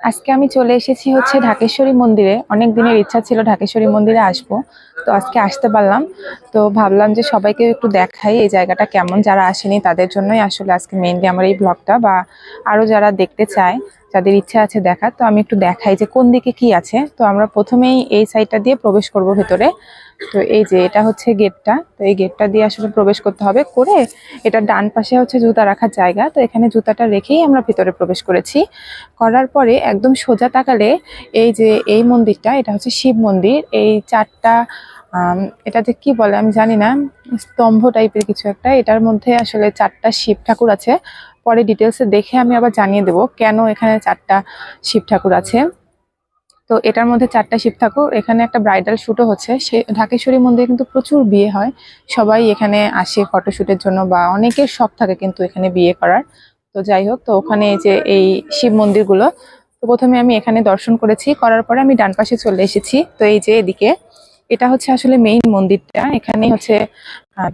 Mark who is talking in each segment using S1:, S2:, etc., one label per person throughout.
S1: আজকে আমি চলে এসেছি হচ্ছে ঢাকেশ্বরী মন্দিরে। অনেক দিনের ইচ্ছা ছিল ঢাকেশ্বরী মন্দিরে আসবো, তো আজকে আসতে পারলাম। তো ভাবলাম যে সবাইকে একটু দেখাই এই জায়গাটা কেমন, যারা আসেনি তাদের জন্যই আসলে আজকে মেইনলি আমার এই ব্লগটা, বা আরো যারা দেখতে চায়, যাদের ইচ্ছা আছে দেখার, তো আমি একটু দেখাই যে কোন দিকে কি আছে। তো আমরা প্রথমেই এই সাইডটা দিয়ে প্রবেশ করব ভেতরে। তো এই যে এটা হচ্ছে গেটটা, তো এই গেটটা দিয়ে আসলে প্রবেশ করতে হবে। করে এটা ডান পাশে হচ্ছে জুতা রাখার জায়গা, তো এখানে জুতাটা রেখেই আমরা ভিতরে প্রবেশ করেছি। করার পরে একদম সোজা তাকালে এই যে এই মন্দিরটা, এটা হচ্ছে শিব মন্দির। এই চারটা এটাতে কি বলে আমি জানি না, স্তম্ভ টাইপের কিছু একটা, এটার মধ্যে আসলে চারটা শিব ঠাকুর আছে। পরে ডিটেলসে দেখে আমি আবার জানিয়ে দেবো কেন এখানে চারটা শিব ঠাকুর আছে। তো এটার মধ্যে চারটা শিব ঠাকুর। এখানে একটা ব্রাইডাল শুটও হচ্ছে। সে ঢাকেশ্বরী মন্দিরে কিন্তু প্রচুর বিয়ে হয়, সবাই এখানে আসে ফটোশুটের জন্য, বা অনেকের শখ থাকে কিন্তু এখানে বিয়ে করার। তো যাই হোক, তো ওখানে এই যে এই শিব মন্দিরগুলো, তো প্রথমে আমি এখানে দর্শন করেছি, করার পরে আমি ডান পাশে চলে এসেছি। তো এই যে এদিকে এটা হচ্ছে আসলে মেইন মন্দিরটা। এখানে হচ্ছে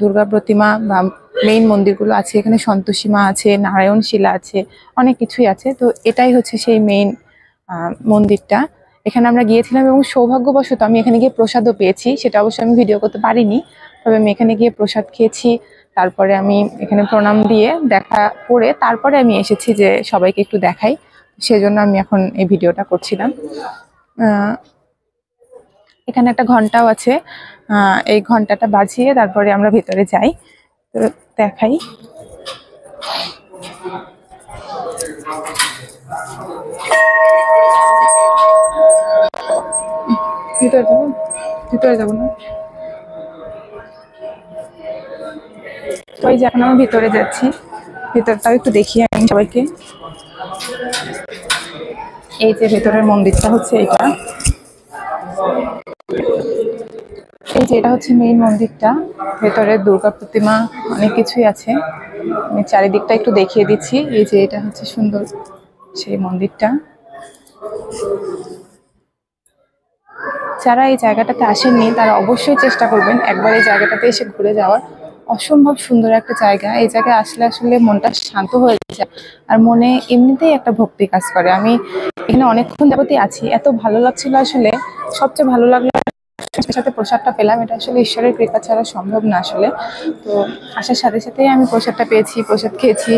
S1: দুর্গা প্রতিমা বা মেইন মন্দিরগুলো আছে। এখানে সন্তোষী মা আছে, নারায়ণ শিলা আছে, অনেক কিছুই আছে। তো এটাই হচ্ছে সেই মেইন মন্দিরটা। এখানে আমরা গিয়েছিলাম এবং সৌভাগ্যবশত আমি এখানে গিয়ে প্রসাদও পেয়েছি। সেটা অবশ্যই আমি ভিডিও করতে পারিনি, তবে আমি এখানে গিয়ে প্রসাদ খেয়েছি। তারপরে আমি এখানে প্রণাম দিয়ে দেখা করে তারপরে আমি এসেছি যে সবাইকে একটু দেখাই, সেজন্য আমি এখন এই ভিডিওটা করছিলাম। এখানে একটা ঘন্টাও আছে, এই ঘন্টাটা বাজিয়ে তারপরে আমরা ভিতরে যাই। তো দেখাই। ভিতরে যাবো, ভিতরে যাবো না। তো এই যে এখন আমি ভিতরে যাচ্ছি, ভিতরটাও একটু দেখিয়ে আমি সবাইকে। এই যে ভেতরের মন্দিরটা হচ্ছে এটা, এই যে এটা হচ্ছে মেইন মন্দিরটা। ভেতরে দুর্গা প্রতিমা অনেক কিছুই আছে, আমি চারিদিকটা একটু দেখিয়ে দিচ্ছি। এই যে এটা হচ্ছে সুন্দর সেই মন্দিরটা। যারা এই জায়গাটাতে আসেননি তারা অবশ্যই চেষ্টা করবেন একবার এই জায়গাটাতে এসে ঘুরে যাওয়ার। অসম্ভব সুন্দর একটা জায়গা। এই জায়গায় আসলে আসলে মনটা শান্ত হয়ে যায়, আর মনে এমনিতেই একটা ভক্তি কাজ করে। আমি এখানে অনেকক্ষণ যাবতই আছি, এত ভালো লাগছিল। আসলে সবচেয়ে ভালো লাগলো সাথে প্রসাদটা পেলাম, এটা আসলে ঈশ্বরের কৃপা ছাড়া সম্ভব না আসলে। তো আসার সাথে সাথেই আমি প্রসাদটা পেয়েছি, প্রসাদ খেয়েছি।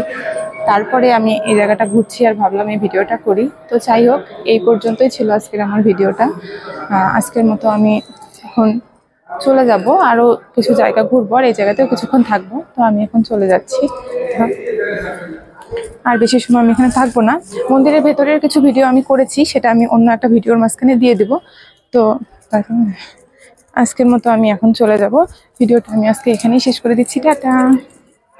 S1: তারপরে আমি এই জায়গাটা ঘুরছি আর ভাবলাম এই ভিডিওটা করি। তো যাই হোক, এই পর্যন্তই ছিল আজকের আমার ভিডিওটা। আজকের মতো আমি এখন চলে যাব, আরো কিছু জায়গা ঘুরবো, আর এই জায়গাতেও কিছুক্ষণ থাকবো। তো আমি এখন চলে যাচ্ছি, আর বেশি সময় আমি এখানে থাকবো না। মন্দিরের ভেতরের কিছু ভিডিও আমি করেছি, সেটা আমি অন্য একটা ভিডিওর মাঝখানে দিয়ে দেবো। তো আজকের মতো আমি এখন চলে যাব। ভিডিওটা আমি আজকে এখানেই শেষ করে দিচ্ছি। টাটা।